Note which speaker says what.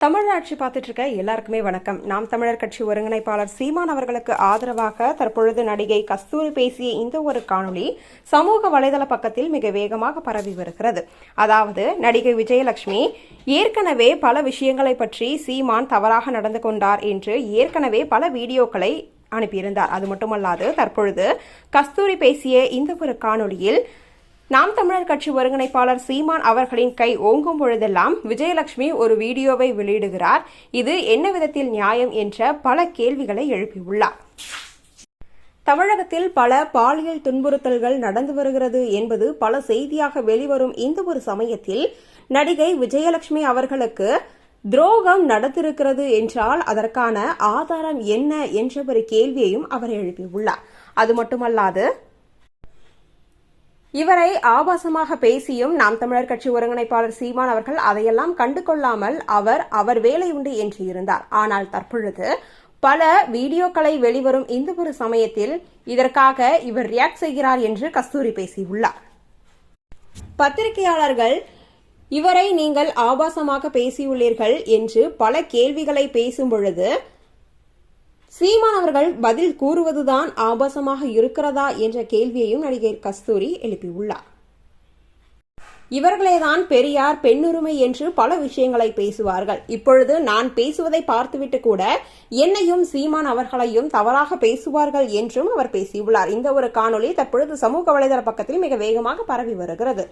Speaker 1: தமிழாட்சி பார்த்துட்டு இருக்க எல்லாருக்குமே வணக்கம். நாம் தமிழர் கட்சி ஒருங்கிணைப்பாளர் சீமான் அவர்களுக்கு ஆதரவாக தற்பொழுது நடிகை கஸ்தூரி பேசிய இந்த ஒரு காணொளி சமூக வலைதள பக்கத்தில் மிக வேகமாக பரவி வருகிறது. அதாவது நடிகை விஜயலட்சுமி ஏற்கனவே பல விஷயங்களை பற்றி சீமான் தவறாக நடந்து கொண்டார் என்று ஏற்கனவே பல வீடியோக்களை அனுப்பியிருந்தார். அது மட்டுமல்லாது தற்பொழுது கஸ்தூரி பேசிய இந்த ஒரு காணொளியில் நாம் தமிழர் கட்சி ஒருங்கிணைப்பாளர் சீமான் அவர்களின் கை ஓங்கும் பொழுதெல்லாம் விஜயலட்சுமி ஒரு வீடியோவை வெளியிடுகிறார். இது என்ன விதத்தில் நியாயம் என்ற பல கேள்விகளை எழுப்பியுள்ளார். தமிழகத்தில் பல பாலியல் துன்புறுத்தல்கள் நடந்து வருகிறது என்பது பல செய்தியாக வெளிவரும் இந்த ஒரு சமயத்தில் நடிகை விஜயலட்சுமி அவர்களுக்கு துரோகம் நடந்திருக்கிறது என்றால் அதற்கான ஆதாரம் என்ன என்ற ஒரு கேள்வியையும் அவர் எழுப்பியுள்ளார். அது மட்டுமல்லாது இவரை ஆபாசமாக பேசியும் நாம் தமிழர் கட்சி ஒருங்கிணைப்பாளர் சீமான் அவர்கள் அதையெல்லாம் கண்டு கொள்ளாமல் அவர் வேலை உண்டு என்று இருந்தார். ஆனால் தற்பொழுது பல வீடியோக்களை வெளிவரும் இந்த ஒரு சமயத்தில் இதற்காக இவர் ரியாக்ட் செய்கிறார் என்று கஸ்தூரி பேசியுள்ளார். பத்திரிகையாளர்கள் இவரை நீங்கள் ஆபாசமாக பேசியுள்ளீர்கள் என்று பல கேள்விகளை பேசும் பொழுது சீமான் அவர்கள் பதில் கூறுவதுதான் ஆபாசமாக இருக்கிறதா என்ற கேள்வியையும் நடிகை கஸ்தூரி எழுப்பியுள்ளார். இவர்களேதான் பெரியார், பெண்ணுரிமை என்று பல விஷயங்களை பேசுவார்கள். இப்பொழுது நான் பேசுவதை பார்த்துவிட்டு கூட என்னையும் சீமான் அவர்களையும் தவறாக பேசுவார்கள் என்றும் அவர் பேசியுள்ளார். இந்த ஒரு காணொளி தற்பொழுது சமூக வலைதள பக்கத்தில் மிக வேகமாக பரவி வருகிறது.